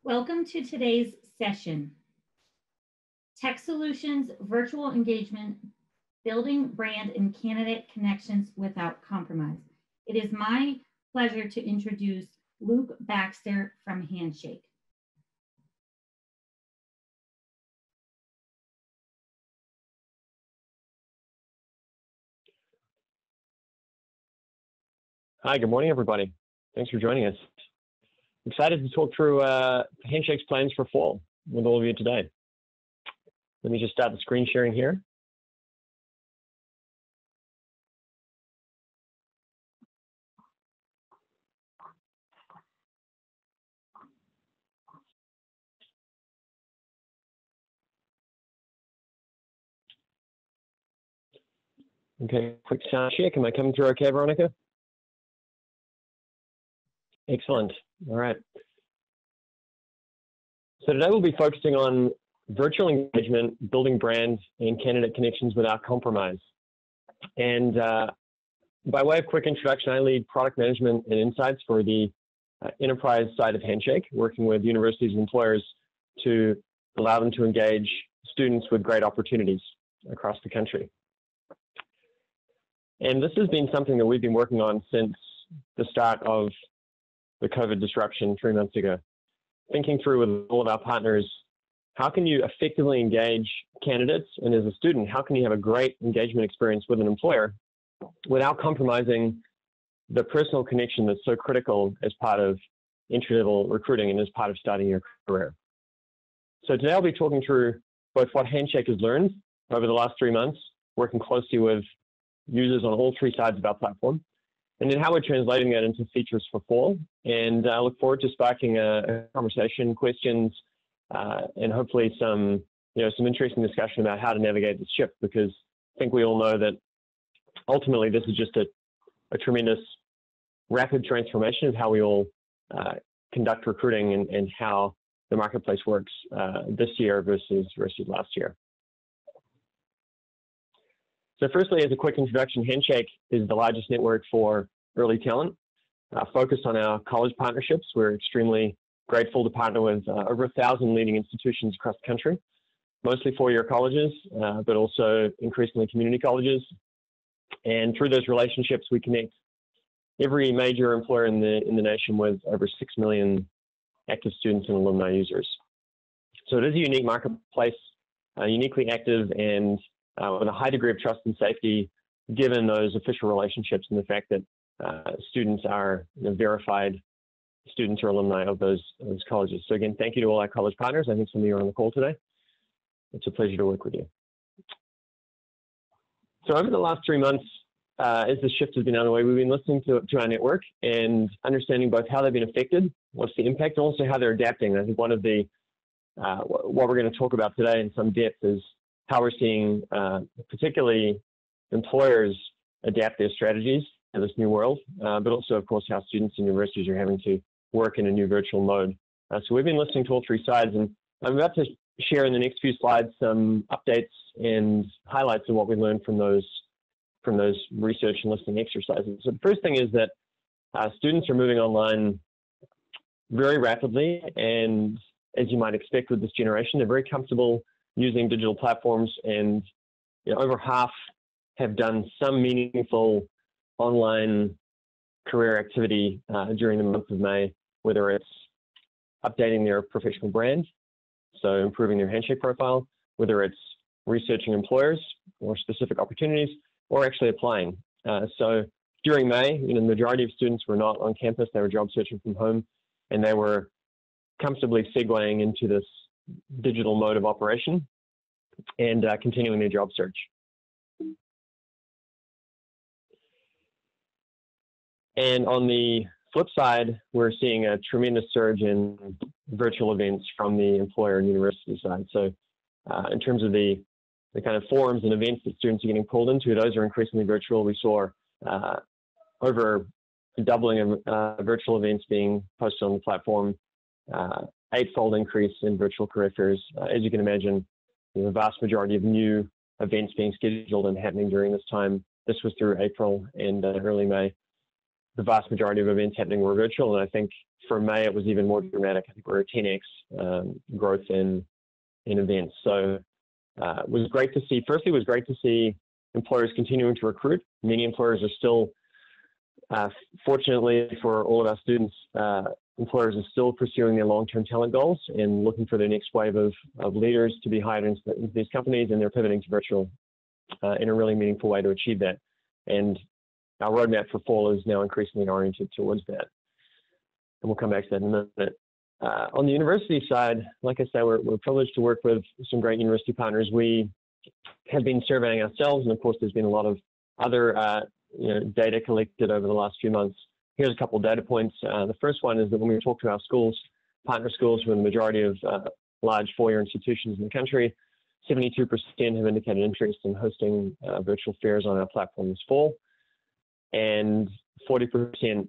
Welcome to today's session, Tech Solutions Virtual Engagement, Building Brand and Candidate Connections Without Compromise. It is my pleasure to introduce Luke Baxter from Handshake. Hi, good morning, everybody. Thanks for joining us. Excited to talk through Handshake's plans for fall with all of you today. Let me just start the screen sharing here. Okay, quick sound check. Am I coming through okay, Veronica? Excellent. All right. So today we'll be focusing on virtual engagement, building brand and candidate connections without compromise. And by way of quick introduction, I lead product management and insights for the enterprise side of Handshake, working with universities and employers to allow them to engage students with great opportunities across the country. And this has been something that we've been working on since the start of the COVID disruption 3 months ago. Thinking through with all of our partners, how can you effectively engage candidates? And as a student, how can you have a great engagement experience with an employer without compromising the personal connection that's so critical as part of entry-level recruiting and as part of starting your career? So today I'll be talking through both what Handshake has learned over the last 3 months, working closely with users on all three sides of our platform, and then how we're translating that into features for fall. And I look forward to sparking a conversation, questions, and hopefully some interesting discussion about how to navigate this shift, because I think we all know that ultimately this is just a tremendous rapid transformation of how we all conduct recruiting and how the marketplace works this year versus last year. So firstly, as a quick introduction, Handshake is the largest network for early talent, focused on our college partnerships. We're extremely grateful to partner with over 1,000 leading institutions across the country, mostly four-year colleges, but also increasingly community colleges. And through those relationships, we connect every major employer in the nation with over 6 million active students and alumni users. So it is a unique marketplace, uniquely active, and with a high degree of trust and safety, given those official relationships and the fact that students are verified students or alumni of those colleges. So again, thank you to all our college partners. I think some of you are on the call today. It's a pleasure to work with you. So over the last 3 months, as the shift has been underway, we've been listening to our network and understanding both how they've been affected, what's the impact, and also how they're adapting. I think one of the, what we're going to talk about today in some depth is how we're seeing particularly employers adapt their strategies in this new world, but also, of course, how students and universities are having to work in a new virtual mode. So we've been listening to all three sides, and I'm about to share in the next few slides some updates and highlights of what we learned from those research and listening exercises. So the first thing is that students are moving online very rapidly, and as you might expect with this generation, they're very comfortable using digital platforms, and over half have done some meaningful online career activity during the month of May, whether it's updating their professional brand, so improving their Handshake profile, whether it's researching employers or specific opportunities, or actually applying. So during May, the majority of students were not on campus, they were job searching from home, and they were comfortably segueing into this digital mode of operation and continuing their job search. And on the flip side, we're seeing a tremendous surge in virtual events from the employer and university side. So in terms of the kind of forums and events that students are getting pulled into, those are increasingly virtual. We saw over a doubling of virtual events being posted on the platform, eightfold increase in virtual career fairs. As you can imagine, the vast majority of new events being scheduled and happening during this time. This was through April and early May. the vast majority of events happening were virtual. And I think for May, it was even more dramatic. I think we're a 10x growth in events. So it was great to see. Firstly, it was great to see employers continuing to recruit. Many employers are still, fortunately for all of our students, employers are still pursuing their long-term talent goals and looking for the next wave of leaders to be hired into these companies, and they're pivoting to virtual in a really meaningful way to achieve that. And our roadmap for fall is now increasingly oriented towards that. And we'll come back to that in a minute. On the university side, like I said, we're privileged to work with some great university partners. We have been surveying ourselves, and of course, there's been a lot of other data collected over the last few months. Here's a couple of data points. The first one is that when we talk to our schools, partner schools with the majority of large four-year institutions in the country, 72% have indicated interest in hosting virtual fairs on our platform this fall. And 40%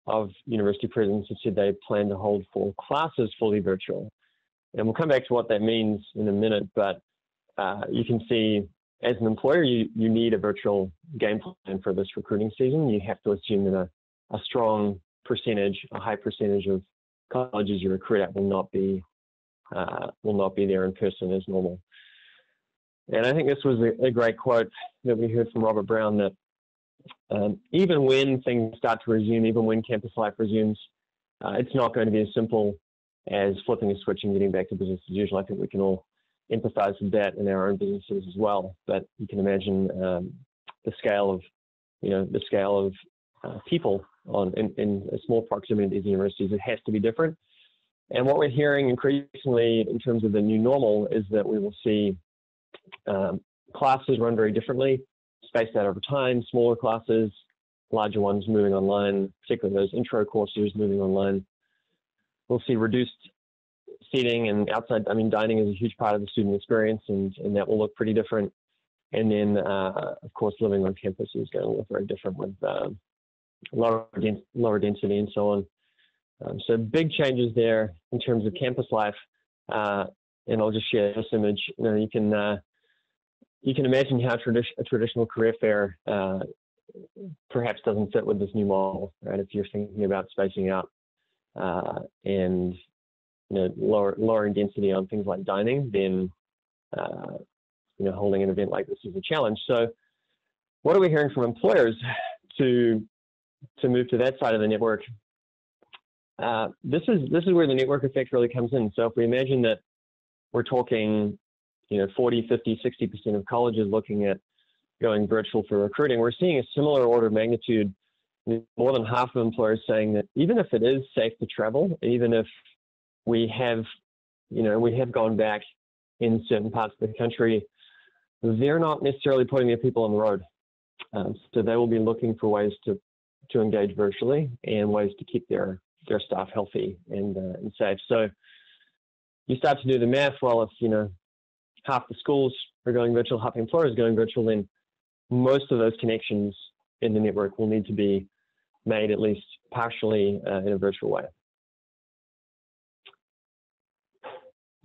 of university presidents have said they plan to hold fall classes fully virtual. And we'll come back to what that means in a minute, but you can see as an employer, you need a virtual game plan for this recruiting season. You have to assume that a strong percentage, a high percentage of colleges you recruit at will not be there in person as normal. And I think this was a great quote that we heard from Robert Brown, that even when things start to resume, even when campus life resumes, it's not going to be as simple as flipping a switch and getting back to business as usual. I think we can all empathize with that in our own businesses as well. But you can imagine the scale of people in a small proximity to these universities. It has to be different. And what we're hearing increasingly in terms of the new normal is that we will see classes run very differently, spaced out over time, smaller classes, larger ones moving online, particularly those intro courses moving online. We'll see reduced seating and outside, dining is a huge part of the student experience, and that will look pretty different. And then, of course, living on campus is going to look very different with lower density and so on. So big changes there in terms of campus life. And I'll just share this image. You can imagine how a traditional career fair perhaps doesn't fit with this new model, right? If you're thinking about spacing out and lowering density on things like dining, then holding an event like this is a challenge. So, what are we hearing from employers to move to that side of the network? This is where the network effect really comes in. So, if we imagine that we're talking 40, 50, 60% of colleges looking at going virtual for recruiting, we're seeing a similar order of magnitude. More than half of employers saying that even if it is safe to travel, even if we have gone back in certain parts of the country, they're not necessarily putting their people on the road. So they will be looking for ways to engage virtually and ways to keep their staff healthy and safe. So you start to do the math. Well, if half the schools are going virtual, half the employers are going virtual, then most of those connections in the network will need to be made at least partially in a virtual way.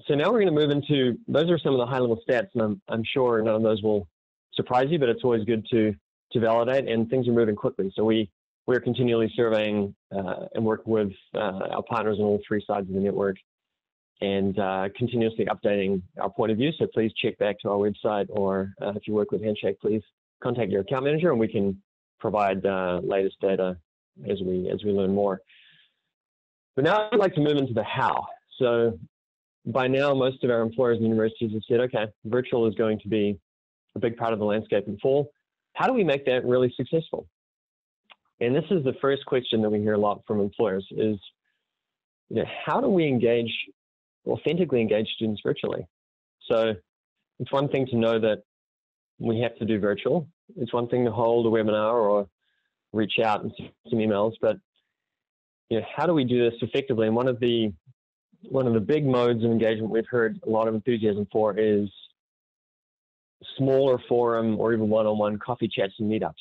So now we're going to move into, those are some of the high-level stats, and I'm sure none of those will surprise you, but it's always good to validate, and things are moving quickly. So we're continually surveying and working with our partners on all three sides of the network, and continuously updating our point of view. So please check back to our website, or if you work with Handshake, please contact your account manager, and we can provide latest data as we learn more. But now I'd like to move into the how. So by now, most of our employers and universities have said, okay, virtual is going to be a big part of the landscape in fall. How do we make that really successful? And this is the first question that we hear a lot from employers is, how do we authentically engage students virtually? So it's one thing to know that we have to do virtual. It's one thing to hold a webinar or reach out and send some emails, but how do we do this effectively? And one of the big modes of engagement we've heard a lot of enthusiasm for is smaller forum or even one-on-one coffee chats and meetups.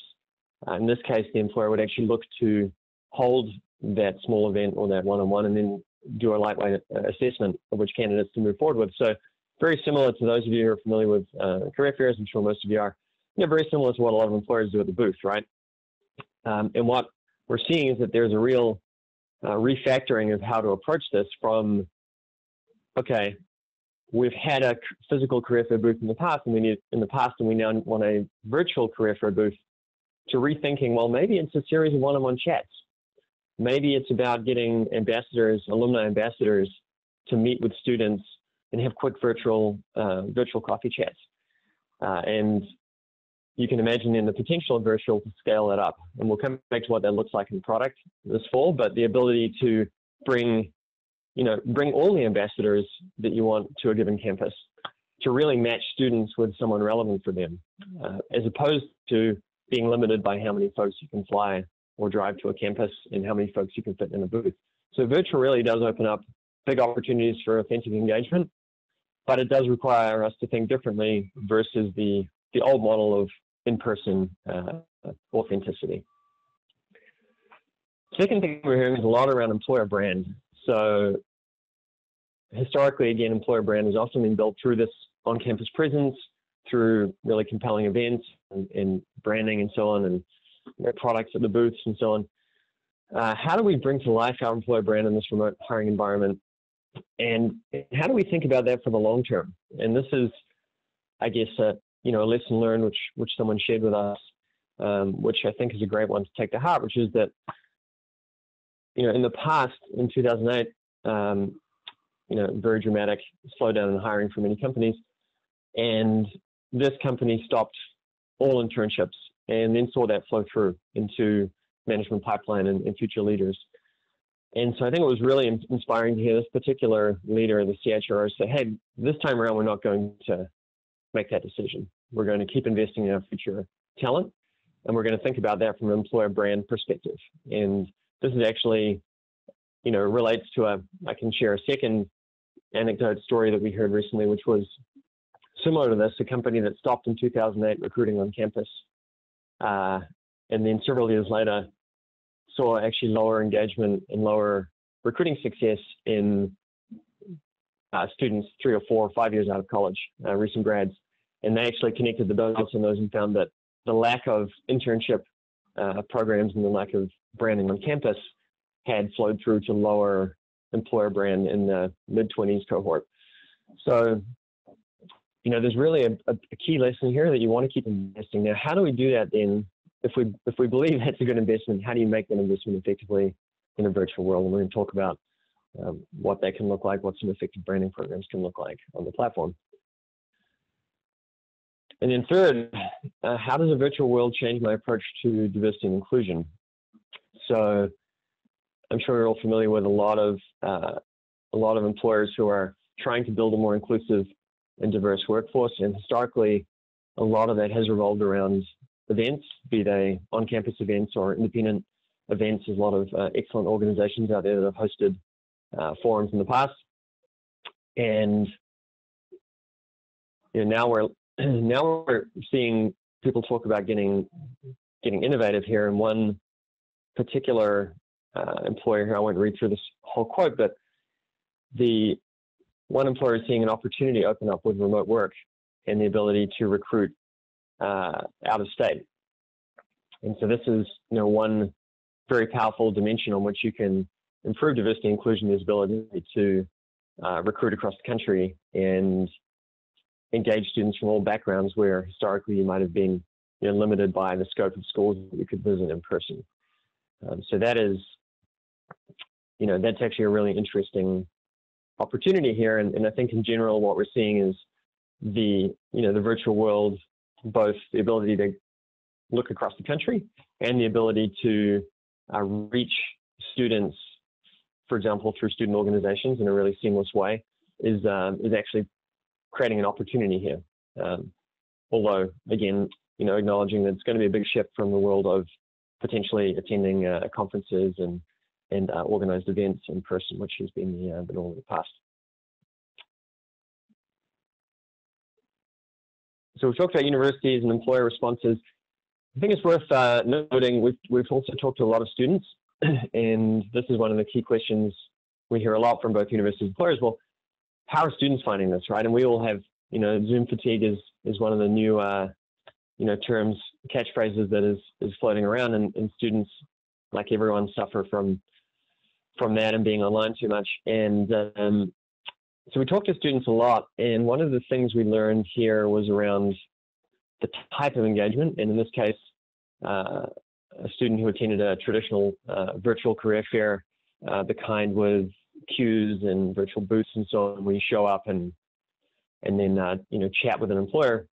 In this case, the employer would actually look to hold that small event or that one-on-one and then do a lightweight assessment of which candidates to move forward with. So very similar to those of you who are familiar with career fairs, I'm sure most of you are, very similar to what a lot of employers do at the booth, right? And what we're seeing is that there's a real refactoring of how to approach this from, okay, we've had a physical career fair booth in the past, and we now want a virtual career fair booth, to rethinking, well, maybe it's a series of one-on-one chats. Maybe it's about getting ambassadors, alumni ambassadors, to meet with students and have quick virtual coffee chats. And you can imagine then the potential of virtual to scale that up. And we'll come back to what that looks like in product this fall, but the ability to bring all the ambassadors that you want to a given campus, to really match students with someone relevant for them, as opposed to being limited by how many folks you can fly or drive to a campus and how many folks you can fit in a booth. So virtual really does open up big opportunities for authentic engagement, but it does require us to think differently versus the old model of in-person authenticity. Second thing we're hearing is a lot around employer brand. So historically, again, employer brand has often been built through this on-campus presence, through really compelling events and branding and so on, and products at the booths and so on. How do we bring to life our employer brand in this remote hiring environment? And how do we think about that for the long term? And this is, I guess, a lesson learned which someone shared with us, which I think is a great one to take to heart, which is that, in the past, in 2008, very dramatic slowdown in hiring for many companies, and this company stopped all internships and then saw that flow through into management pipeline and future leaders. And so I think it was really inspiring to hear this particular leader, the CHRO, say, hey, this time around, we're not going to make that decision. We're going to keep investing in our future talent, and we're going to think about that from an employer brand perspective. And this is actually, relates to I can share a second anecdote story that we heard recently, which was similar to this, a company that stopped in 2008 recruiting on campus, and then several years later saw actually lower engagement and lower recruiting success in students 3 or 4 or 5 years out of college, recent grads. And they actually connected the dots on those and found that the lack of internship programs and the lack of branding on campus had flowed through to lower employer brand in the mid-20s cohort. So, there's really a key lesson here that you want to keep investing. Now, how do we do that then? If we believe that's a good investment, how do you make that investment effectively in a virtual world? And we're going to talk about what that can look like, what some effective branding programs can look like on the platform. And then third, how does a virtual world change my approach to diversity and inclusion? So I'm sure you're all familiar with a lot of employers who are trying to build a more inclusive and diverse workforce. And historically, a lot of that has revolved around events, be they on-campus events or independent events. There's a lot of excellent organizations out there that have hosted forums in the past. And now we're seeing people talk about getting innovative here. And one particular employer here, I won't read through this whole quote, but the one employer is seeing an opportunity open up with remote work and the ability to recruit out of state. And so this is one very powerful dimension on which you can improve diversity and inclusion, is ability to recruit across the country and engage students from all backgrounds where historically you might have been limited by the scope of schools that you could visit in person. So that is, that's actually a really interesting opportunity here. And I think in general, what we're seeing is the virtual world, both the ability to look across the country and the ability to reach students, for example, through student organizations in a really seamless way, is actually creating an opportunity here. Although, again, acknowledging that it's going to be a big shift from the world of potentially attending conferences and organized events in person, which has been the norm in the past. So we've talked about universities and employer responses. I think it's worth noting we've also talked to a lot of students, and this is one of the key questions we hear a lot from both universities and employers. Well, how are students finding this, right? And we all have, Zoom fatigue is one of the new, terms, catchphrases that is floating around, and students like everyone, suffer from that and being online too much. And so we talked to students a lot, and one of the things we learned here was around the type of engagement. And in this case, a student who attended a traditional virtual career fair, the kind with queues and virtual booths and so on, where you show up and then chat with an employer.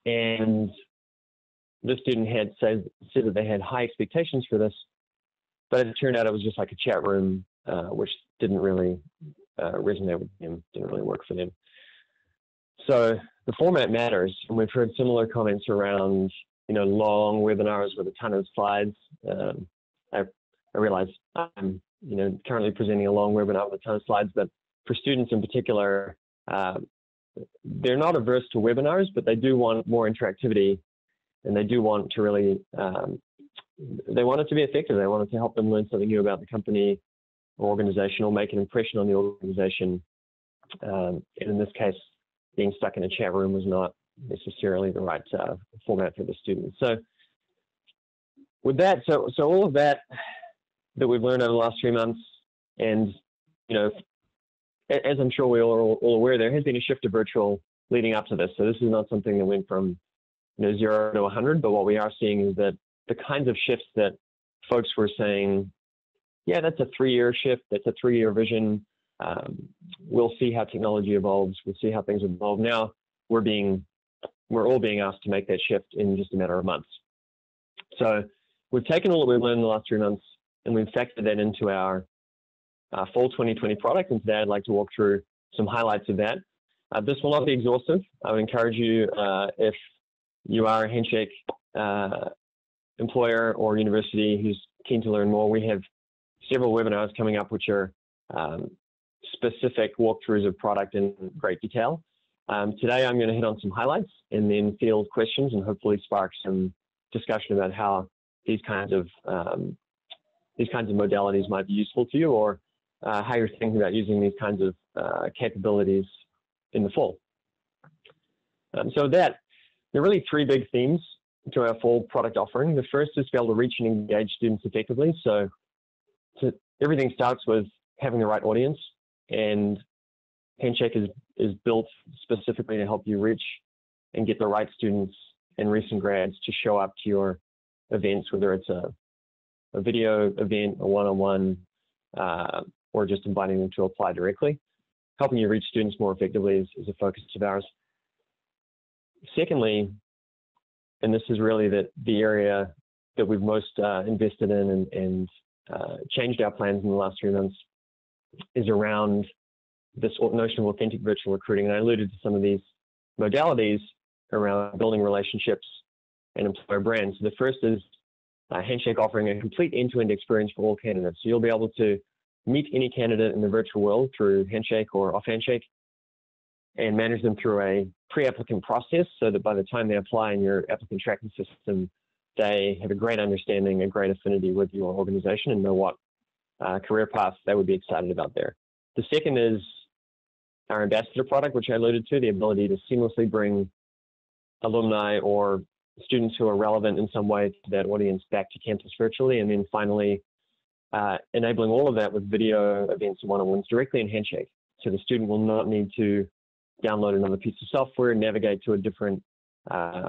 And this student had said that they had high expectations for this, but it turned out it was just like a chat room, which didn't really resonate with them, didn't really work for them. So the format matters, and we've heard similar comments around, long webinars with a ton of slides. I realize I'm, currently presenting a long webinar with a ton of slides, but for students in particular, they're not averse to webinars, but they do want more interactivity, and they do want to really, they want it to be effective. They want it to help them learn something new about the company or organization, or make an impression on the organization. And in this case, being stuck in a chat room was not necessarily the right format for the students. So with that, so all of that we've learned over the last 3 months, and as I'm sure we all are aware, there has been a shift to virtual leading up to this. So this is not something that went from 0 to 100, but what we are seeing is that the kinds of shifts that folks were saying, yeah, that's a 3-year shift, that's a 3-year vision. We'll see how technology evolves. We'll see how things evolve. Now we're all being asked to make that shift in just a matter of months. So we've taken all that we've learned in the last 3 months, and we've factored that into our fall 2020 product. And today I'd like to walk through some highlights of that. This will not be exhaustive. I would encourage you, if you are a Handshake employer or university who's keen to learn more, we have several webinars coming up which are specific walkthroughs of product in great detail. Today I'm going to hit on some highlights and then field questions and hopefully spark some discussion about how these kinds of modalities might be useful to you, or how you're thinking about using these kinds of capabilities in the fall. So there are really 3 big themes to our fall product offering. The first is to be able to reach and engage students effectively. So everything starts with having the right audience, and Handshake is built specifically to help you reach and get the right students and recent grads to show up to your events, whether it's a video event, a one-on-one, or just inviting them to apply directly. Helping you reach students more effectively is a focus of ours. Secondly, and this is really the area that we've most invested in and changed our plans in the last 3 months, is around this notion of authentic virtual recruiting. And I alluded to some of these modalities around building relationships and employer brands. So the first is Handshake offering a complete end-to-end experience for all candidates. So you'll be able to meet any candidate in the virtual world through Handshake or off Handshake, and manage them through a pre-applicant process, so that by the time they apply in your applicant tracking system, they have a great understanding, a great affinity with your organization, and know what career path they would be excited about there. The second is our ambassador product, which I alluded to, the ability to seamlessly bring alumni or students who are relevant in some way to that audience back to campus virtually. And then finally, enabling all of that with video events and one-on-ones directly in Handshake. So the student will not need to download another piece of software, navigate to a different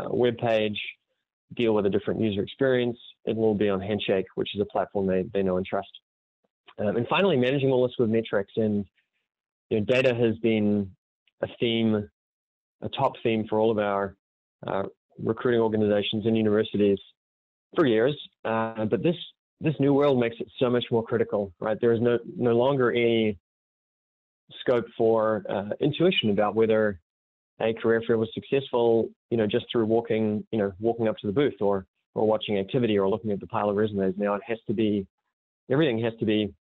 web page, deal with a different user experience. It will be on Handshake, which is a platform they know and trust. And finally, managing all this with metrics. And data has been a theme, a top theme for all of our recruiting organizations and universities for years. But this new world makes it so much more critical, right? There is no longer any scope for intuition about whether a career fair was successful, just through walking up to the booth or watching activity or looking at the pile of resumes. Now it has to be, everything has to be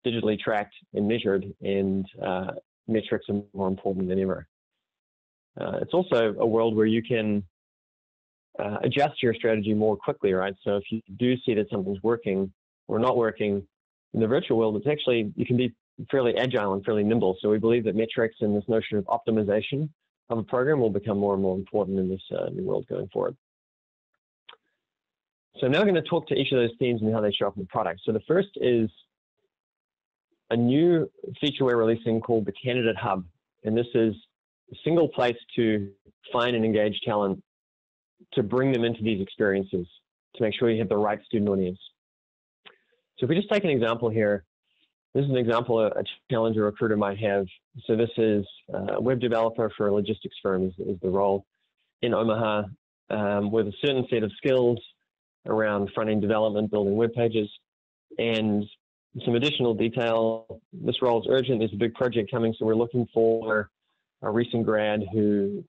digitally tracked and measured, and metrics are more important than ever. It's also a world where you can adjust your strategy more quickly, right? So if you do see that something's working or not working in the virtual world, it's actually, you can be fairly agile and fairly nimble. So we believe that metrics and this notion of optimization of a program will become more and more important in this new world going forward. So I'm now going to talk to each of those themes and how they show up in the product. So the first is a new feature we're releasing called the Candidate Hub. And this is a single place to find and engage talent, to bring them into these experiences, to make sure you have the right student audience. So if we just take an example here, this is an example a challenge a recruiter might have. So this is a web developer for a logistics firm is the role in Omaha, with a certain set of skills around front-end development, building web pages, and some additional detail. This role is urgent. There's a big project coming, so we're looking for a recent grad who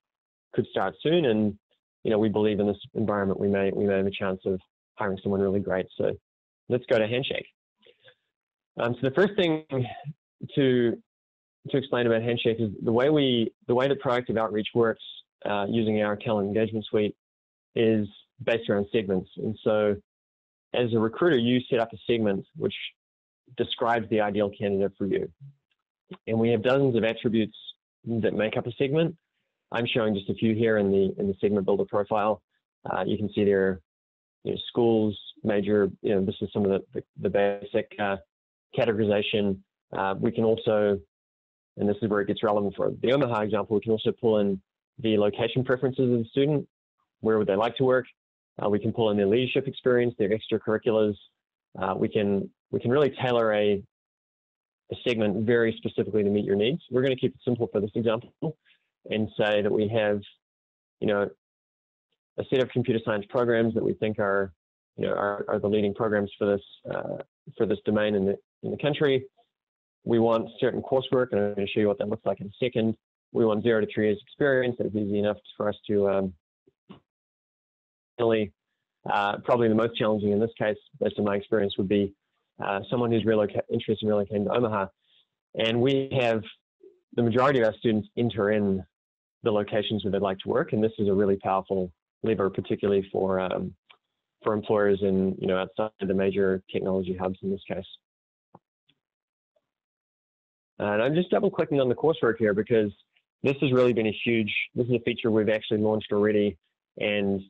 could start soon. And we believe in this environment we may have a chance of hiring someone really great. So let's go to Handshake. So the first thing to explain about Handshake is the way that proactive outreach works using our talent engagement suite is based around segments. And so as a recruiter, you set up a segment which describes the ideal candidate for you. And we have dozens of attributes that make up a segment. I'm showing just a few here in the segment builder profile. You can see there, schools, major, this is some of the basic categorization. We can also, and this is where it gets relevant for the Omaha example, we can also pull in the location preferences of the student. Where would they like to work? We can pull in their leadership experience, their extracurriculars. We can really tailor a segment very specifically to meet your needs. We're going to keep it simple for this example and say that we have, a set of computer science programs that we think are the leading programs for this domain in the country. We want certain coursework, and I'm going to show you what that looks like in a second. We want 0 to 3 years experience. That's easy enough for us to probably the most challenging in this case, based on my experience, would be someone who's interested in relocating to Omaha. And we have the majority of our students enter in the locations where they'd like to work, and this is a really powerful lever, particularly for employers in outside the major technology hubs in this case. And I'm just double clicking on the coursework here because this has really been this is a feature we've actually launched already, and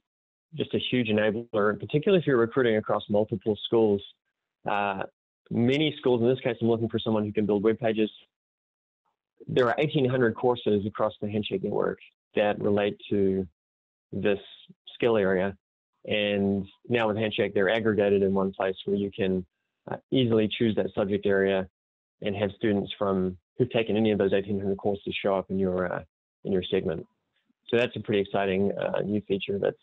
just a huge enabler, particularly if you're recruiting across multiple schools. Many schools, in this case, I'm looking for someone who can build web pages. There are 1,800 courses across the Handshake network that relate to this skill area. And now with Handshake, they're aggregated in one place where you can easily choose that subject area and have students who've taken any of those 1,800 courses show up in your segment. So that's a pretty exciting new feature that's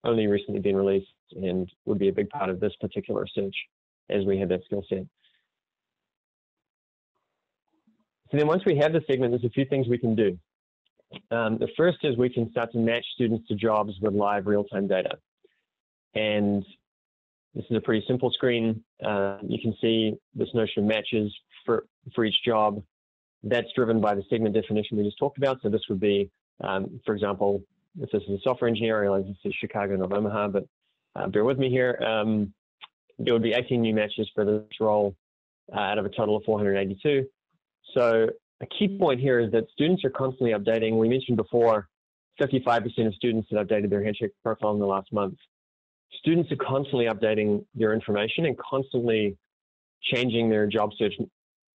only recently been released and would be a big part of this particular search as we have that skill set. So then once we have the segment, there's a few things we can do. The first is we can start to match students to jobs with live real-time data. And this is a pretty simple screen. You can see this notion of matches for each job. That's driven by the segment definition we just talked about. So this would be, for example, if this is a software engineer, I realize this is Chicago, not Omaha, but bear with me here. There would be 18 new matches for this role out of a total of 482. So a key point here is that students are constantly updating. We mentioned before, 55% of students had updated their Handshake profile in the last month. Students are constantly updating their information and constantly changing their job search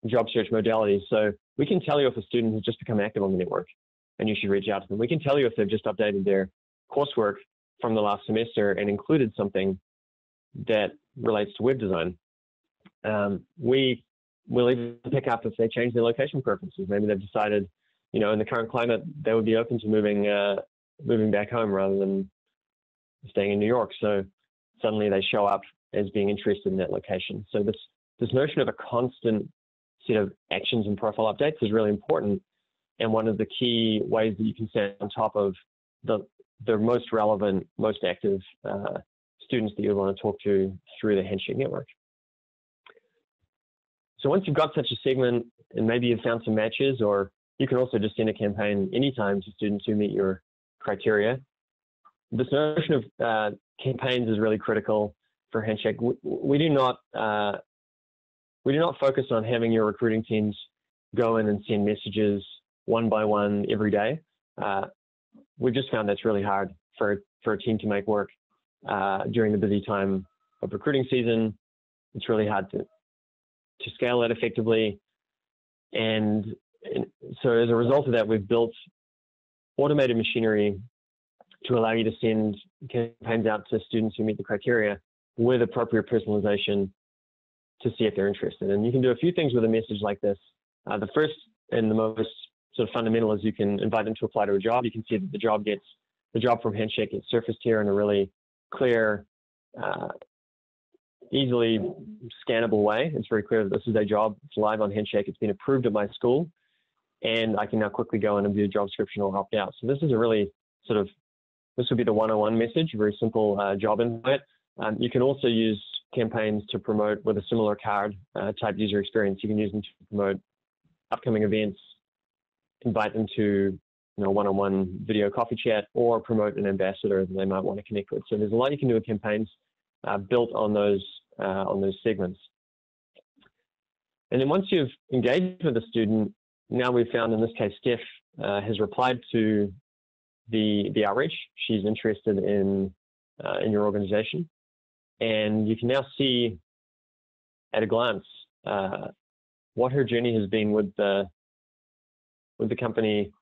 modalities. So we can tell you if a student has just become active on the network and you should reach out to them. We can tell you if they've just updated their coursework from the last semester and included something that relates to web design. We will even pick up if they change their location preferences. Maybe they've decided, in the current climate, they would be open to moving back home rather than staying in New York. So suddenly they show up as being interested in that location. So this notion of a constant set of actions and profile updates is really important, and one of the key ways that you can stay on top of the most relevant, most active students that you want to talk to through the Handshake network. So once you've got such a segment, and maybe you've found some matches, or you can also just send a campaign anytime to students who meet your criteria. This notion of campaigns is really critical for Handshake. We do not focus on having your recruiting teams go in and send messages one by one every day. We've just found that's really hard for a team to make work. during the busy time of recruiting season. It's really hard to scale that effectively. And so as a result of that, we've built automated machinery to allow you to send campaigns out to students who meet the criteria with appropriate personalization to see if they're interested. And you can do a few things with a message like this. The first and the most sort of fundamental is you can invite them to apply to a job. You can see that the job from Handshake gets surfaced here in a really clear, easily scannable way. It's very clear that this is a job. It's live on Handshake. It's been approved at my school, and I can now quickly go in and view the job description or opt out. So this is a really this would be the 101 message, a very simple job invite. You can also use campaigns to promote with a similar card type user experience. You can use them to promote upcoming events, invite them to one-on-one video coffee chat, or promote an ambassador that they might want to connect with. So there's a lot you can do with campaigns built on those segments. And then once you've engaged with a student, now we've found in this case, Steph has replied to the outreach. She's interested in your organization, and you can now see at a glance what her journey has been with the company,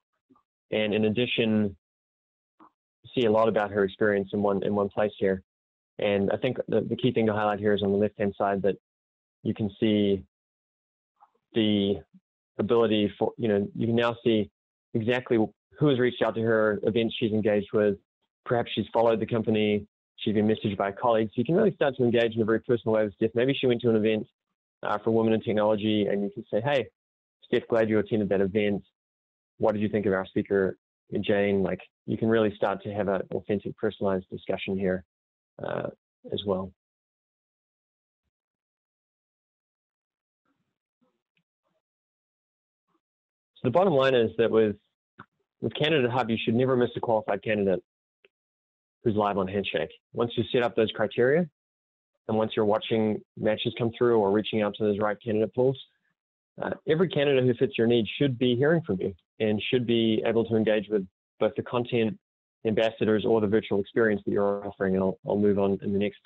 and in addition, see a lot about her experience in one place here. And I think the key thing to highlight here is on the left-hand side that you can see the ability for, you can now see exactly who has reached out to her, events she's engaged with, perhaps she's followed the company, she's been messaged by colleagues. You can really start to engage in a very personal way with Steph. Maybe she went to an event for women in technology, and you can say, hey, Steph, glad you attended that event. What did you think of our speaker, Jane? Like, you can really start to have an authentic, personalized discussion here as well. So the bottom line is that with Candidate Hub, you should never miss a qualified candidate who's live on Handshake. Once you set up those criteria, and once you're watching matches come through or reaching out to those right candidate pools, every candidate who fits your needs should be hearing from you and should be able to engage with both the content ambassadors or the virtual experience that you're offering. And I'll move on in the next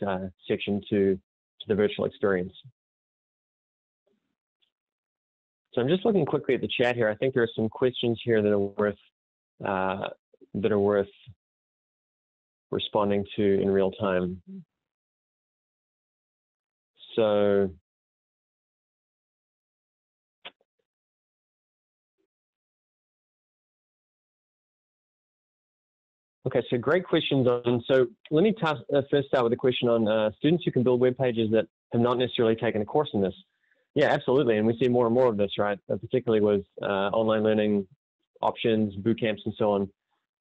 section to the virtual experience. So I'm just looking quickly at the chat here. I think there are some questions here that are worth responding to in real time. So okay, so great questions on. So let me first start with a question on students who can build web pages that have not necessarily taken a course in this. Yeah, absolutely, and we see more and more of this, right? Particularly with online learning options, boot camps, and so on.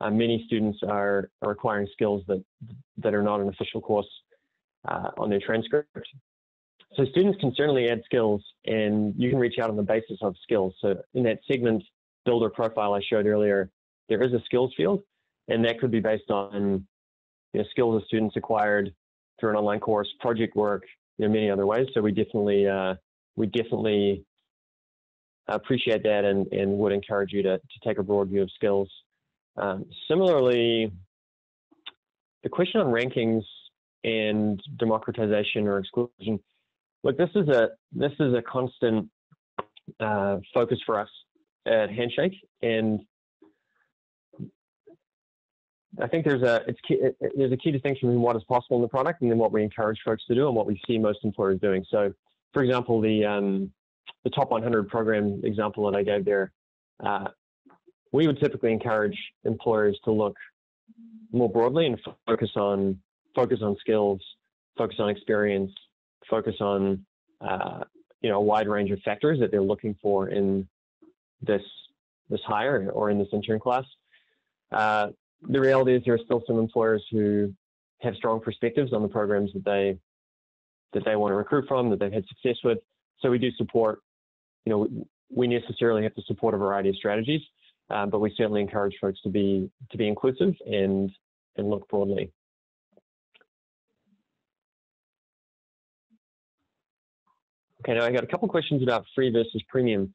Many students are acquiring skills that are not an official course on their transcript. So students can certainly add skills, and you can reach out on the basis of skills. So in that segment builder profile I showed earlier, there is a skills field, and that could be based on skills that students acquired through an online course, project work, many other ways. So we definitely appreciate that and would encourage you to take a broad view of skills. Similarly, the question on rankings and democratization or exclusion. Look, this is a constant focus for us at Handshake, and I think there's a key distinction between what is possible in the product and then what we encourage folks to do and what we see most employers doing. So, for example, the top 100 program example that I gave there, we would typically encourage employers to look more broadly and focus on skills, focus on experience, focus on a wide range of factors that they're looking for in this hire or in this intern class. The reality is there are still some employers who have strong perspectives on the programs that they want to recruit from, that they've had success with. So we do support, we necessarily have to support a variety of strategies, but we certainly encourage folks to be inclusive and look broadly. Okay, now I got a couple questions about free versus premium.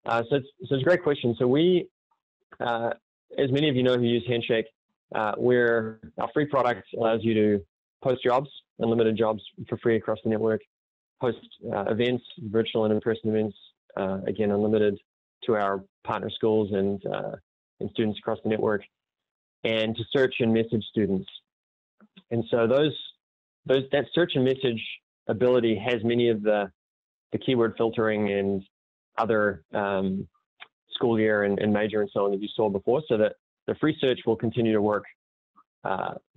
So it's a great question. So we, as many of you know who use Handshake, our free product allows you to post jobs, unlimited jobs for free across the network, host events, virtual and in-person events, again, unlimited to our partner schools and students across the network, and to search and message students. And so that search and message ability has many of the keyword filtering and other school year and major and so on that you saw before, so that the free search will continue to work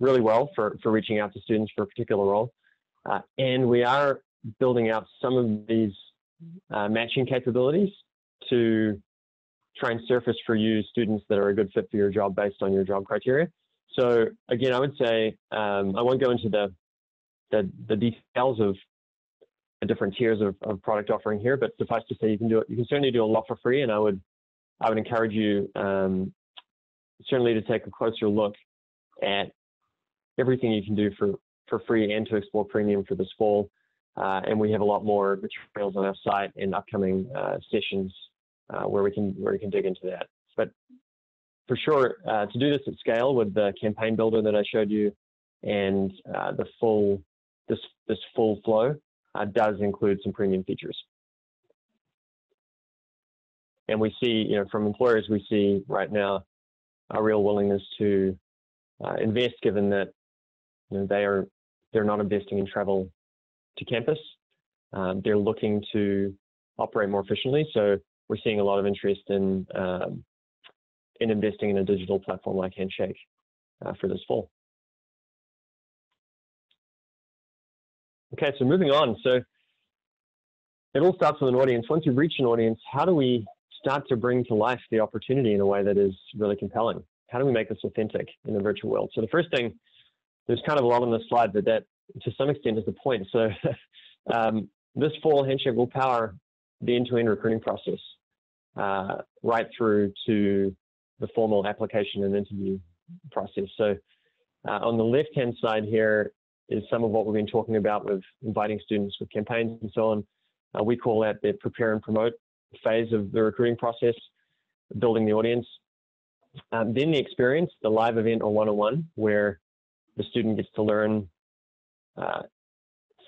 really well for reaching out to students for a particular role. And we are building out some of these matching capabilities to try and surface for you students that are a good fit for your job based on your job criteria. So again, I would say I won't go into the details of the different tiers of product offering here, but suffice to say you can do it. You can certainly do a lot for free, and I would encourage you certainly to take a closer look at everything you can do for free and to explore premium for this fall. And we have a lot more materials on our site and upcoming sessions where we can dig into that. But for sure, to do this at scale with the campaign builder that I showed you and this full flow does include some premium features. And we see, from employers, we see right now a real willingness to invest, given that they're not investing in travel to campus. They're looking to operate more efficiently. So we're seeing a lot of interest in investing in a digital platform like Handshake for this fall. Okay, so moving on. So it all starts with an audience. Once you've reached an audience, how do we start to bring to life the opportunity in a way that is really compelling? How do we make this authentic in the virtual world? So the first thing, there's kind of a lot on this slide, but that to some extent is the point. So this fall, Handshake will power the end-to-end recruiting process right through to the formal application and interview process. So on the left-hand side here is some of what we've been talking about with inviting students with campaigns and so on. We call that the prepare and promote phase of the recruiting process, building the audience. Then the experience, the live event or one-on-one, where the student gets to learn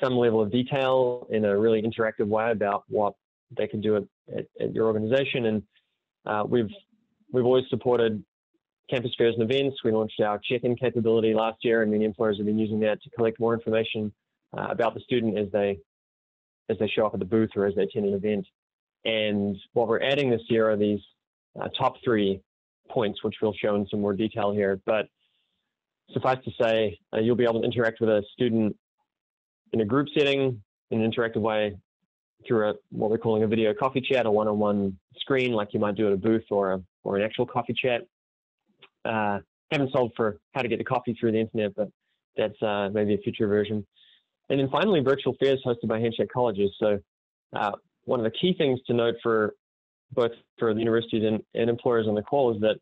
some level of detail in a really interactive way about what they can do at your organization. And we've always supported campus fairs and events. We launched our check-in capability last year, and many employers have been using that to collect more information about the student as they show up at the booth or as they attend an event. And what we're adding this year are these top 3 points, which we'll show in some more detail here. But suffice to say, you'll be able to interact with a student in a group setting in an interactive way through what we're calling a video coffee chat, a one-on-one screen like you might do at a booth or an actual coffee chat. Haven't solved for how to get the coffee through the internet, but that's maybe a future version. And then finally, virtual fairs hosted by Handshake colleges. So one of the key things to note for both for the universities and employers on the call is that,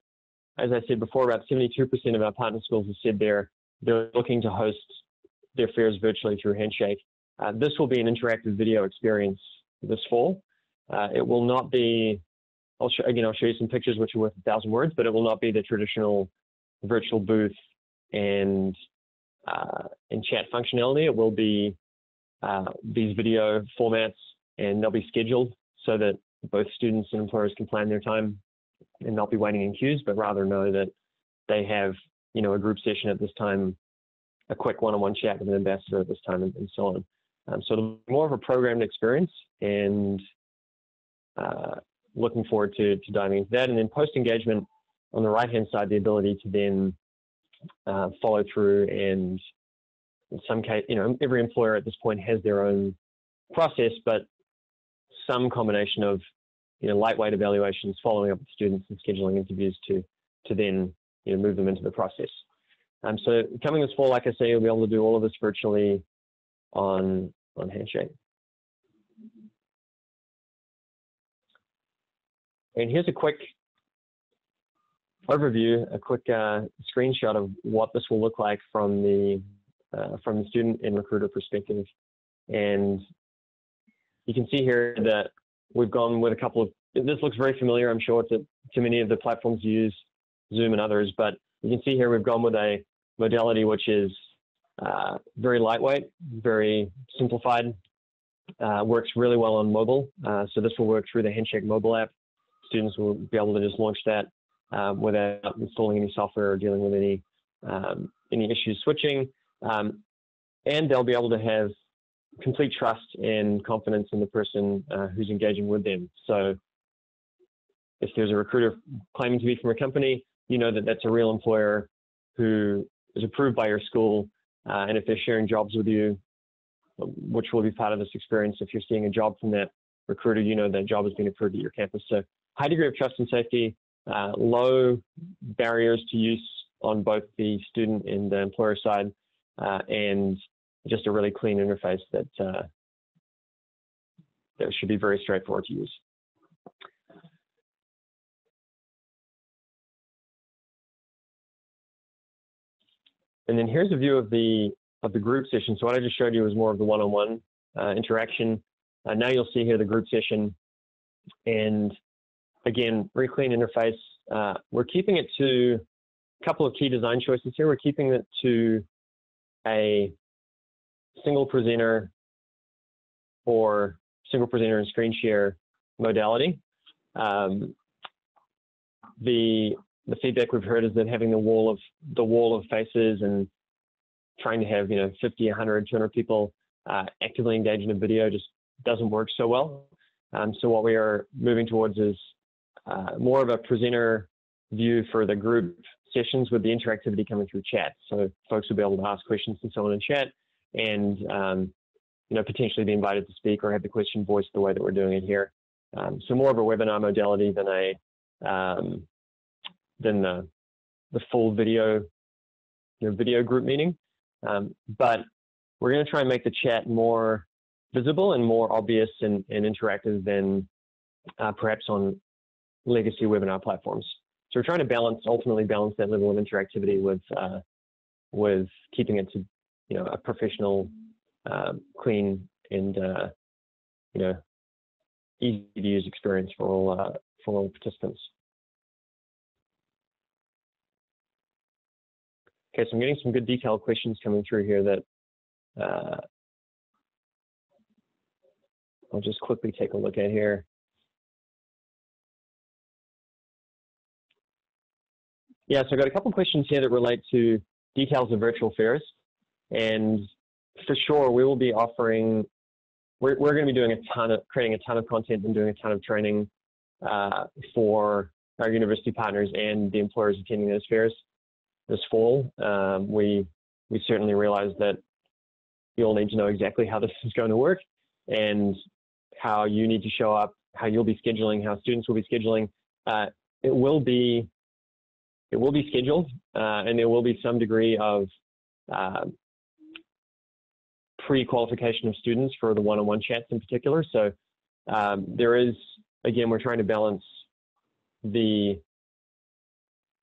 as I said before, about 72% of our partner schools have said they're looking to host their fairs virtually through Handshake. This will be an interactive video experience this fall. It will not be, I'll show you some pictures which are worth 1,000 words, but it will not be the traditional virtual booth and chat functionality. It will be these video formats, and they'll be scheduled so that both students and employers can plan their time and not be waiting in queues, but rather know that they have, a group session at this time, a quick one-on-one chat with an ambassador at this time, and so on. So more of a programmed experience, and looking forward to diving into that. And then post-engagement on the right-hand side, the ability to then follow through, and in some case, every employer at this point has their own process, but some combination of lightweight evaluations, following up with students, and scheduling interviews to then move them into the process. So coming this fall, like I say, you'll be able to do all of this virtually on Handshake. And here's a quick overview, a quick screenshot of what this will look like from the student and recruiter perspective. And you can see here that we've gone with a couple of, this looks very familiar, I'm sure, to many of the platforms you use, Zoom and others, but you can see here we've gone with a modality which is very lightweight, very simplified, works really well on mobile. So this will work through the Handshake mobile app. Students will be able to just launch that without installing any software or dealing with any issues switching. And they'll be able to have complete trust and confidence in the person who's engaging with them. So if there's a recruiter claiming to be from a company, you know that that's a real employer who is approved by your school. And if they're sharing jobs with you, which will be part of this experience, if you're seeing a job from that recruiter, you know that job has been approved at your campus. So high degree of trust and safety, low barriers to use on both the student and the employer side, and just a really clean interface that should be very straightforward to use. And then here's a view of the group session. So what I just showed you was more of the one-on-one interaction. Now you'll see here the group session, and again, very clean interface. We're keeping it to a couple of key design choices here. We're keeping it to a single presenter or single presenter and screen share modality. The feedback we've heard is that having the wall of faces and trying to have 50, 100, 200 people actively engage in a video just doesn't work so well. So what we are moving towards is more of a presenter view for the group sessions with the interactivity coming through chat. So folks will be able to ask questions to someone in chat and potentially be invited to speak or have the question voiced the way that we're doing it here. So more of a webinar modality than the full video group meeting. But we're going to try and make the chat more visible and more obvious and interactive than perhaps on legacy webinar platforms. So we're trying to ultimately balance that level of interactivity with keeping it to a professional, clean, and easy to use experience for all participants. Okay, so I'm getting some good detailed questions coming through here that I'll just quickly take a look at here. Yeah, so I've got a couple of questions here that relate to details of virtual fairs. And for sure, we will be offering, we're going to be doing creating a ton of content and doing a ton of training for our university partners and the employers attending those fairs this fall. We certainly realize that you'll need to know exactly how this is going to work and how you need to show up, how you'll be scheduling, how students will be scheduling. It will be scheduled, and there will be some degree of pre-qualification of students for the one-on-one chats in particular. So there is, again, we're trying to balance the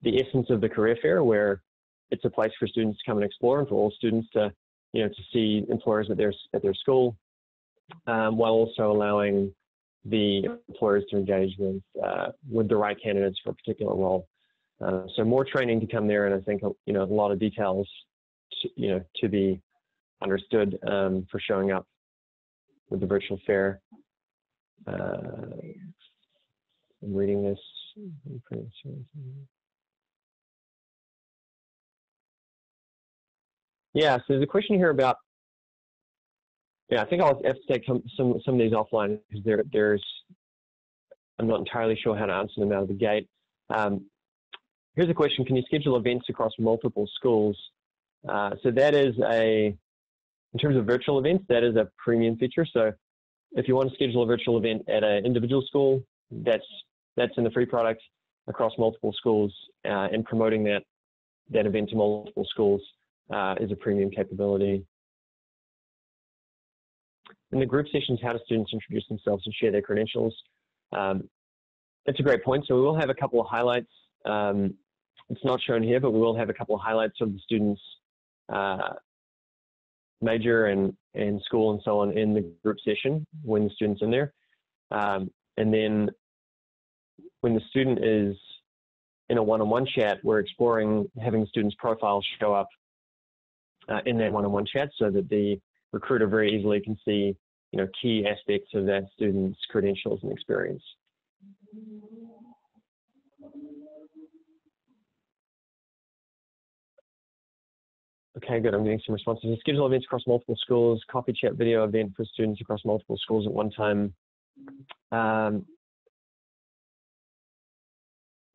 essence of the career fair, where it's a place for students to come and explore, and for all students to see employers at their school, while also allowing the employers to engage with the right candidates for a particular role. So more training to come there, and I think a lot of details to be understood for showing up with the virtual fair. I'm reading this. Yeah, so there's a question here about. Yeah, I think I'll have to take some of these offline because I'm not entirely sure how to answer them out of the gate. Here's a question: can you schedule events across multiple schools? So that is in terms of virtual events, that is a premium feature. So if you want to schedule a virtual event at an individual school, that's in the free product across multiple schools, and promoting that event to multiple schools is a premium capability. In the group sessions, how do students introduce themselves and share their credentials? That's a great point. So we will have a couple of highlights. It's not shown here, but we will have a couple of highlights of the students' major and school and so on in the group session when the student's in there. And then when the student is in a one-on-one chat, we're exploring having the student's profile show up in that one-on-one chat, so that the recruiter very easily can see, key aspects of that student's credentials and experience. Okay, good. I'm getting some responses. Schedule events across multiple schools, copy chat video event for students across multiple schools at one time.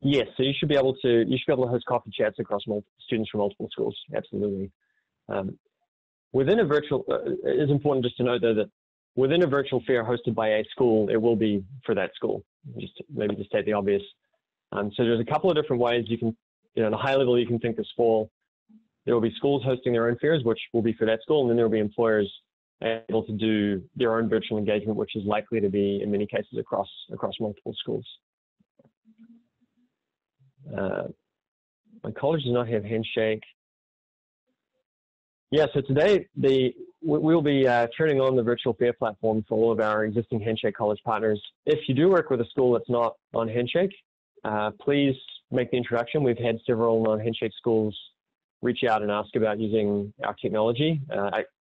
Yes, so you should be able to host coffee chats across students from multiple schools. Absolutely. Within a virtual, it is important just to note though that within a virtual fair hosted by a school, it will be for that school. Maybe to state the obvious. So there's a couple of different ways you can, at a high level, you can think this fall. There will be schools hosting their own fairs, which will be for that school, and then there will be employers able to do their own virtual engagement, which is likely to be, in many cases, across multiple schools. My college does not have Handshake. Yeah, so today we'll be turning on the virtual fair platform for all of our existing Handshake college partners. If you do work with a school that's not on Handshake, please make the introduction. We've had several non-Handshake schools reach out and ask about using our technology.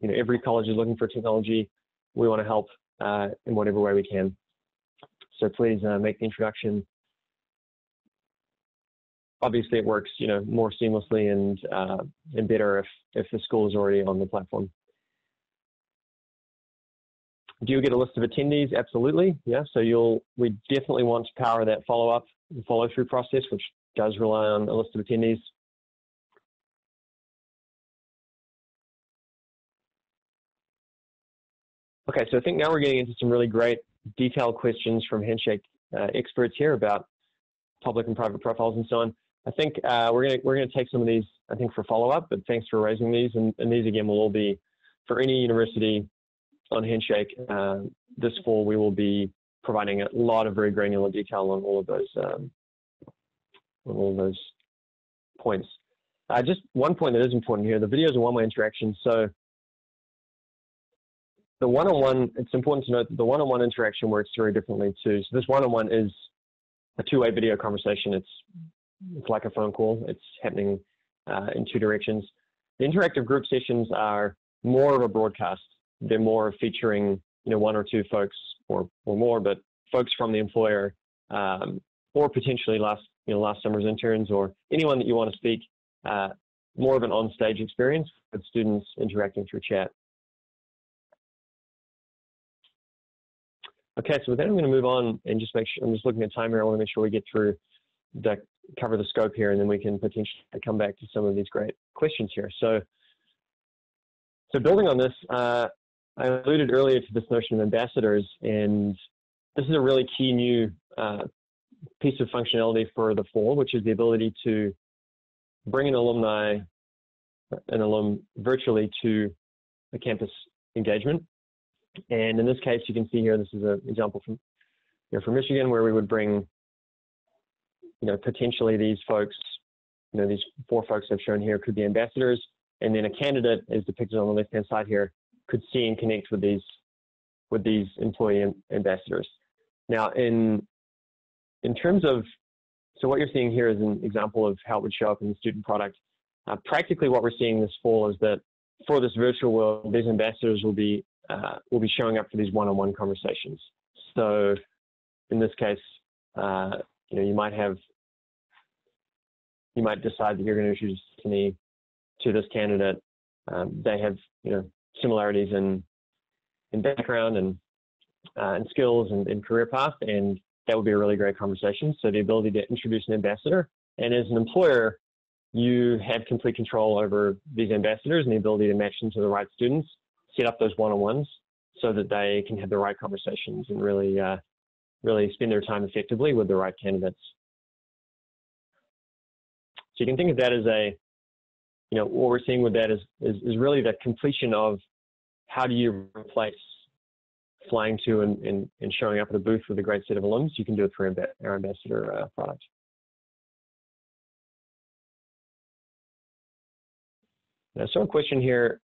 Every college is looking for technology. We want to help in whatever way we can. So please make the introduction. Obviously, it works, more seamlessly and better if the school is already on the platform. Do you get a list of attendees? Absolutely, yeah. So we definitely want to power that follow-up and follow-through process, which does rely on a list of attendees. Okay, so I think now we're getting into some really great detailed questions from Handshake experts here about public and private profiles and so on. I think we're gonna take some of these, I think, for follow-up, but thanks for raising these. And these, again, will all be for any university on Handshake. This fall, we will be providing a lot of very granular detail on all of those points. Just one point that is important here, the video is a one-way interaction. So the one-on-one, it's important to note that the one-on-one interaction works very differently too. So this one-on-one is a two-way video conversation. It's like a phone call. It's happening in two directions. The interactive group sessions are more of a broadcast. They're more featuring, one or two folks or more, but folks from the employer or potentially last summer's interns or anyone that you want to speak. More of an on-stage experience with students interacting through chat. Okay, so with that, I'm going to move on and just make sure, I'm just looking at time here. I want to make sure we get through cover the scope here, and then we can potentially come back to some of these great questions here. So building on this, I alluded earlier to this notion of ambassadors, and this is a really key new piece of functionality for the fall, which is the ability to bring an alum virtually to a campus engagement. And in this case, you can see here, this is an example from Michigan, where we would bring, potentially these folks, these four folks I've shown here could be ambassadors, and then a candidate, as depicted on the left-hand side here, could see and connect with these employee ambassadors. Now, in terms of, so what you're seeing here is an example of how it would show up in the student product. Practically, what we're seeing this fall is that for this virtual world, these ambassadors will be showing up for these one-on-one conversations. So in this case, you might decide that you're going to introduce me to this candidate. They have, similarities in background and skills and career path, and that would be a really great conversation. So the ability to introduce an ambassador, and as an employer, you have complete control over these ambassadors and the ability to match them to the right students, set up those one-on-ones so that they can have the right conversations and really spend their time effectively with the right candidates. So you can think of that as what we're seeing with that is really the completion of how do you replace flying to and showing up at a booth with a great set of alums. You can do it through our ambassador product. Now, so a question here.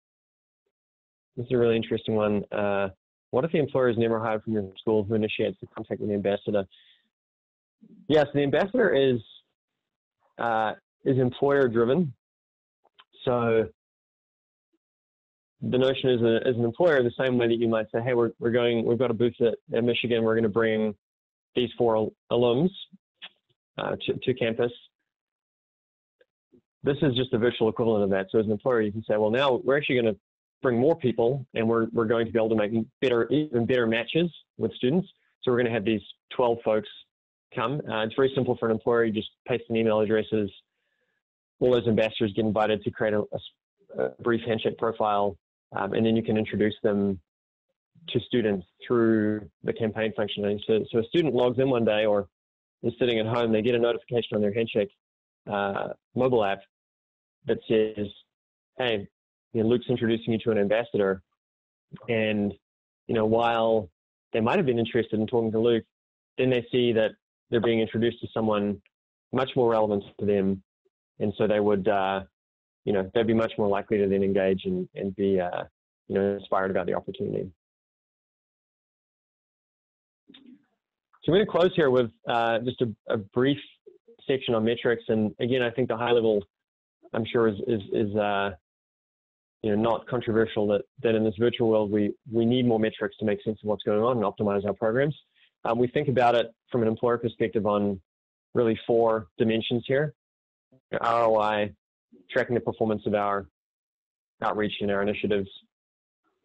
This is a really interesting one. What if the employer is never hired from your school? Who initiates the contact with the ambassador? Yes, the ambassador is employer driven. So the notion is, as an employer, the same way that you might say, hey, we've got a booth at Michigan, we're going to bring these 4 alums to campus. This is just a virtual equivalent of that. So as an employer, you can say, well, now we're actually going to bring more people, and we're going to be able to make even better matches with students. So we're going to have these 12 folks come. It's very simple for an employer. You just paste in email addresses. All those ambassadors get invited to create a brief Handshake profile, and then you can introduce them to students through the campaign functionality. So a student logs in one day or is sitting at home, they get a notification on their Handshake mobile app that says, hey, Luke's introducing you to an ambassador. And, while they might have been interested in talking to Luke, then they see that they're being introduced to someone much more relevant to them. And so they would, they'd be much more likely to then engage and be, inspired about the opportunity. So I'm going to close here with just a brief section on metrics. And again, I think the high level, I'm sure, is not controversial that in this virtual world, we need more metrics to make sense of what's going on and optimize our programs. We think about it from an employer perspective on really 4 dimensions here: ROI, tracking the performance of our outreach and our initiatives,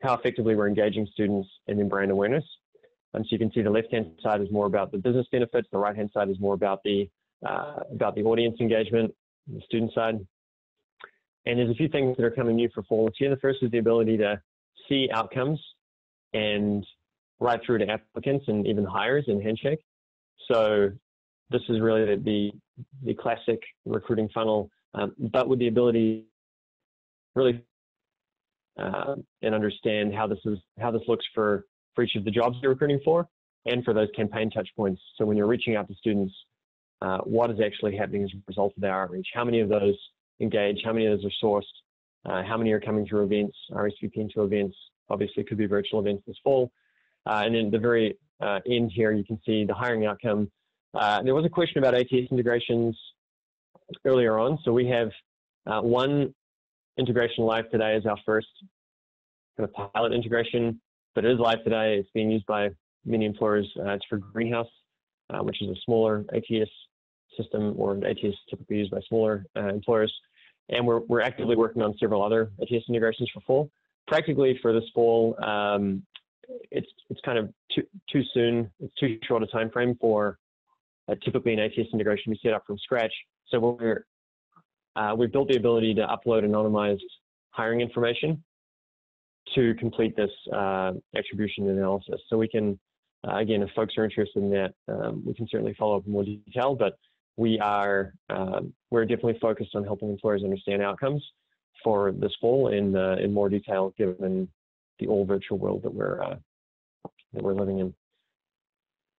how effectively we're engaging students, and then brand awareness. So you can see the left-hand side is more about the business benefits, the right-hand side is more about the audience engagement, the student side. And there's a few things that are coming new for fall this year. The first is the ability to see outcomes and right through to applicants and even hires in Handshake. So this is really the classic recruiting funnel, but with the ability really and understand how this looks for each of the jobs you're recruiting for and for those campaign touch points. So when you're reaching out to students, what is actually happening as a result of their outreach? How many of those engage? How many of those are sourced? How many are coming through events, RSVPing to events? Obviously, it could be virtual events this fall. And then at the very end here, you can see the hiring outcome. There was a question about ATS integrations earlier on. So we have one integration live today as our first kind of pilot integration, but it is live today. It's being used by many employers. It's for Greenhouse, which is a smaller ATS system, or ATS typically used by smaller employers. And we're actively working on several other ATS integrations for fall. Practically for this fall, it's kind of too soon. It's too short a time frame for typically an ATS integration we set up from scratch. So we've built the ability to upload anonymized hiring information to complete this attribution analysis. So we can, again, if folks are interested in that, we can certainly follow up in more detail, but we're definitely focused on helping employers understand outcomes for this fall in more detail, given the all virtual world that we're living in.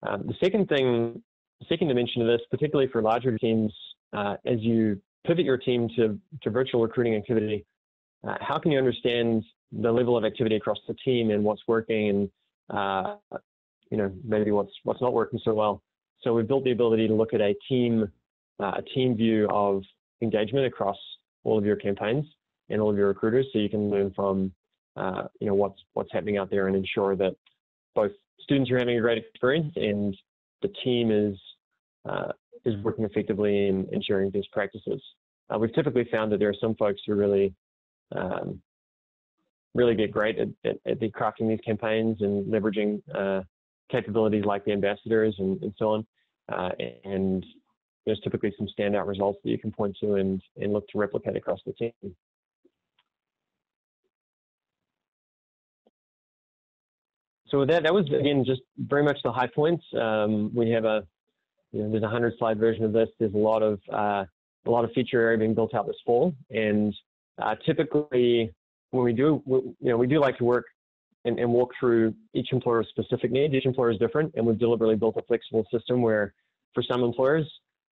The second dimension of this, particularly for larger teams, as you pivot your team to virtual recruiting activity, how can you understand the level of activity across the team and what's working and maybe what's not working so well? So we've built the ability to look at a team view of engagement across all of your campaigns and all of your recruiters, so you can learn from what's happening out there and ensure that both students are having a great experience and the team is working effectively and sharing best practices. We've typically found that there are some folks who really get great at crafting these campaigns and leveraging capabilities like the ambassadors and so on. And there's typically some standout results that you can point to and look to replicate across the team. So with that was, again, just very much the high points. We have there's a 100-slide version of this. There's a lot of feature area being built out this fall. And typically, when we do like to work and walk through each employer's specific needs. Each employer is different, and we've deliberately built a flexible system where, for some employers,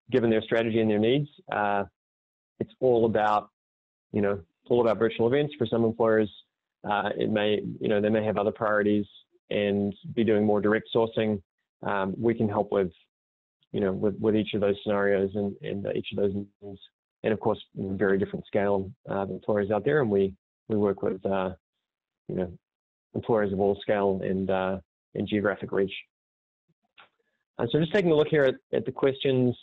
given their strategy and their needs, it's all about virtual events. For some employers, they may have other priorities and be doing more direct sourcing. We can help with each of those scenarios and each of those needs. And of course, very different scale of employers out there, and we work with employers of all scale and geographic reach. So just taking a look here at the questions.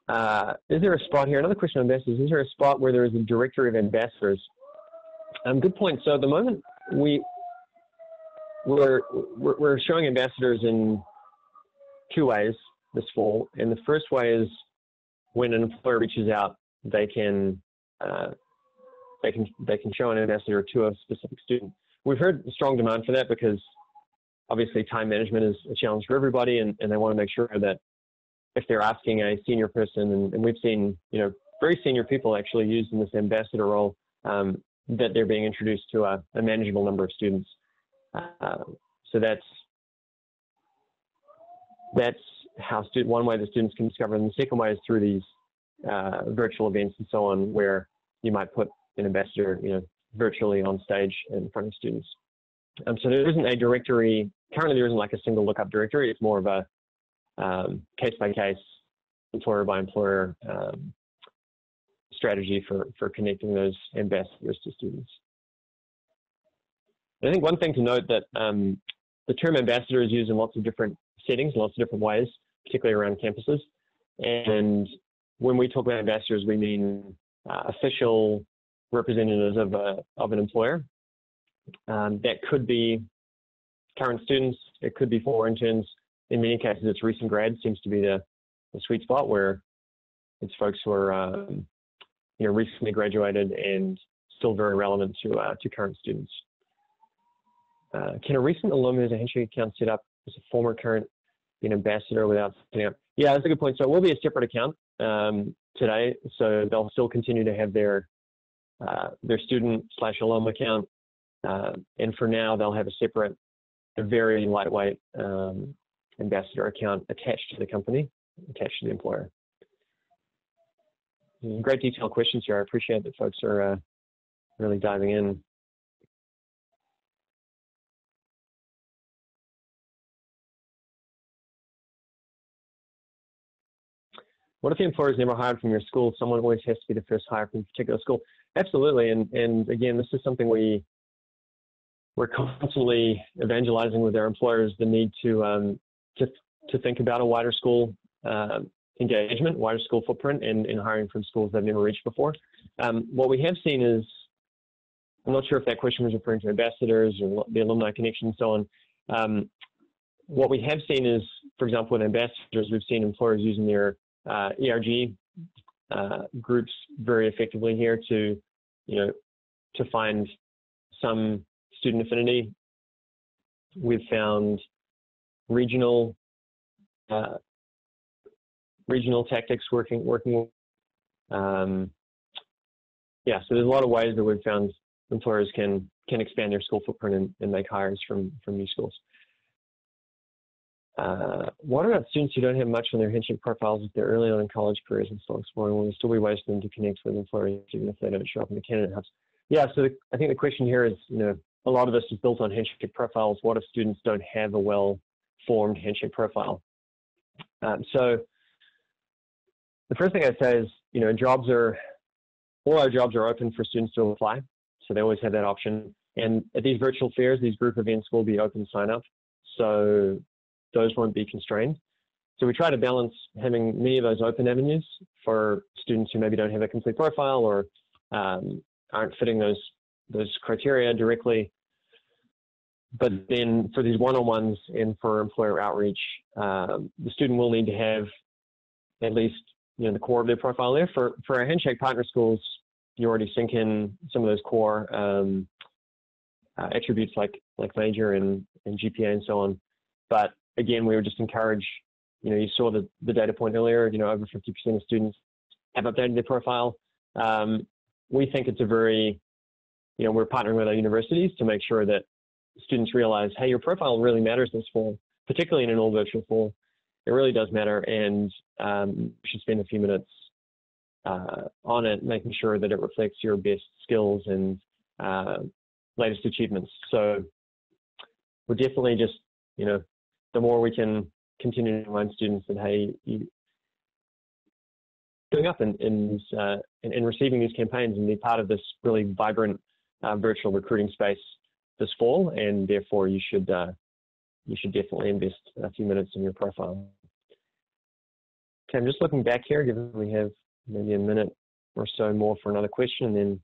Is there a spot here? Another question on ambassadors. Is there a spot where there is a directory of ambassadors? Good point. So at the moment, we're showing ambassadors in two ways this fall. And the first way is when an employer reaches out, they can show an ambassador to a specific student. We've heard strong demand for that because obviously time management is a challenge for everybody, and they want to make sure that if they're asking a senior person, and we've seen very senior people actually used in this ambassador role, that they're being introduced to a manageable number of students. So that's how one way the students can discover, and the second way is through these virtual events and so on, where you might put an ambassador, virtually on stage in front of students. So there isn't a directory. Currently, there isn't like a single lookup directory. It's more of a case-by-case, employer-by-employer strategy for connecting those ambassadors to students. And I think one thing to note that the term ambassador is used in lots of different settings, lots of different ways, particularly around campuses. And when we talk about ambassadors, we mean official representatives of an employer. That could be current students, it could be former interns. In many cases, it's recent grads seems to be the sweet spot, where it's folks who are recently graduated and still very relevant to current students. Can a recent alum who has a Handshake account set up as a former current be an ambassador without setting up? Yeah, that's a good point. So it will be a separate account today. So they'll still continue to have their student/alum account, and for now they'll have a very lightweight ambassador account attached to the company, attached to the employer. Great detailed questions here. I appreciate that folks are really diving in. What if the employer is never hired from your school? Someone always has to be the first hire from a particular school. Absolutely, and again, this is something we're constantly evangelizing with our employers, the need to think about a wider school engagement, wider school footprint, and hiring from schools they've never reached before. What we have seen is, I'm not sure if that question was referring to ambassadors or the alumni connection and so on. What we have seen is, for example, with ambassadors, we've seen employers using their ERG groups very effectively here to find some student affinity. We've found regional tactics working. Yeah, so there's a lot of ways that we've found employers can expand their school footprint and make hires from new schools. What about students who don't have much on their Handshake profiles if they're early on in college careers and still exploring? Will there still be ways for them to connect with employers even if they don't show up in the candidate hubs? Yeah, so I think the question here is, a lot of this is built on Handshake profiles. What if students don't have a well-formed Handshake profile? So the first thing I'd say is, all our jobs are open for students to apply. So they always have that option. And at these virtual fairs, these group events will be open sign up. So those won't be constrained. So we try to balance having many of those open avenues for students who maybe don't have a complete profile or aren't fitting those criteria directly. But then for these one-on-ones and for employer outreach, the student will need to have at least the core of their profile there. For our Handshake partner schools, you already sink in some of those core attributes like major and GPA and so on. But again, we would just encourage, you saw the data point earlier, over 50% of students have updated their profile. We think it's a very, we're partnering with our universities to make sure that students realize, hey, your profile really matters this fall, particularly in an all virtual fall. It really does matter, and you should spend a few minutes on it, making sure that it reflects your best skills and latest achievements. So we're definitely just, the more we can continue to remind students that, hey, going up and receiving these campaigns and be part of this really vibrant virtual recruiting space this fall, and therefore you should definitely invest a few minutes in your profile. Okay, I'm just looking back here, given we have maybe a minute or so more for another question, and then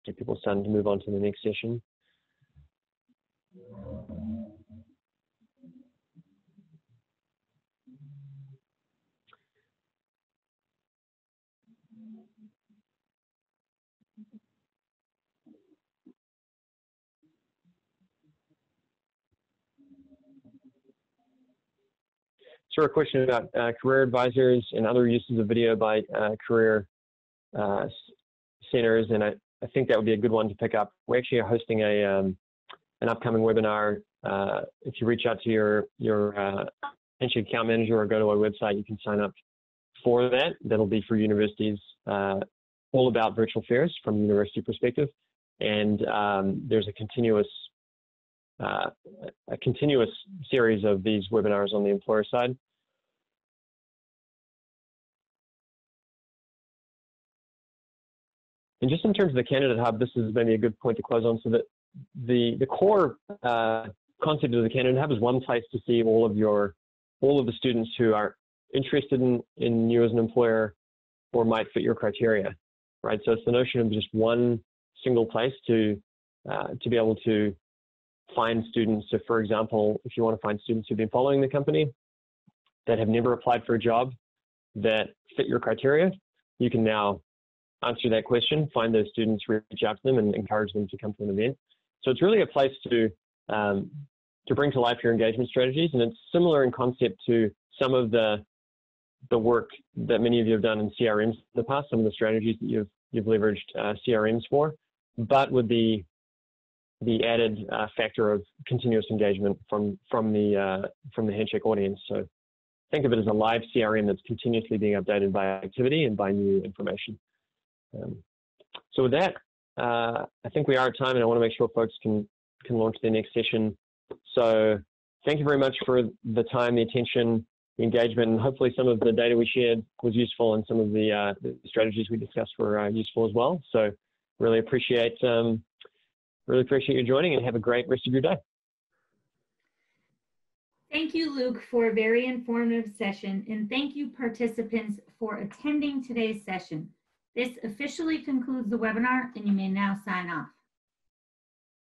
get people starting to move on to the next session. So a question about career advisors and other uses of video by career centers, and I think that would be a good one to pick up. We're actually hosting an upcoming webinar. If you reach out to your Handshake account manager or go to our website, you can sign up for that. That'll be for universities, all about virtual fairs from a university perspective, and there's a continuous series of these webinars on the employer side. And just in terms of the Candidate Hub, this is maybe a good point to close on, so that the core concept of the Candidate Hub is one place to see all of the students who are interested in you as an employer or might fit your criteria, right? So it's the notion of just one single place to be able to find students. So for example, if you want to find students who've been following the company that have never applied for a job that fit your criteria, you can now answer that question, find those students, reach out to them, and encourage them to come to an event. So it's really a place to bring to life your engagement strategies, and it's similar in concept to some of the work that many of you have done in CRMs in the past, some of the strategies that you've leveraged CRMs for, but with the added factor of continuous engagement from the Handshake audience. So think of it as a live CRM that's continuously being updated by activity and by new information. So with that, I think we are at time, and I want to make sure folks can launch their next session. So thank you very much for the time, the attention, the engagement, and hopefully some of the data we shared was useful, and some of the strategies we discussed were useful as well. So really appreciate you joining, and have a great rest of your day. Thank you, Luke, for a very informative session, and thank you, participants, for attending today's session. This officially concludes the webinar, and you may now sign off.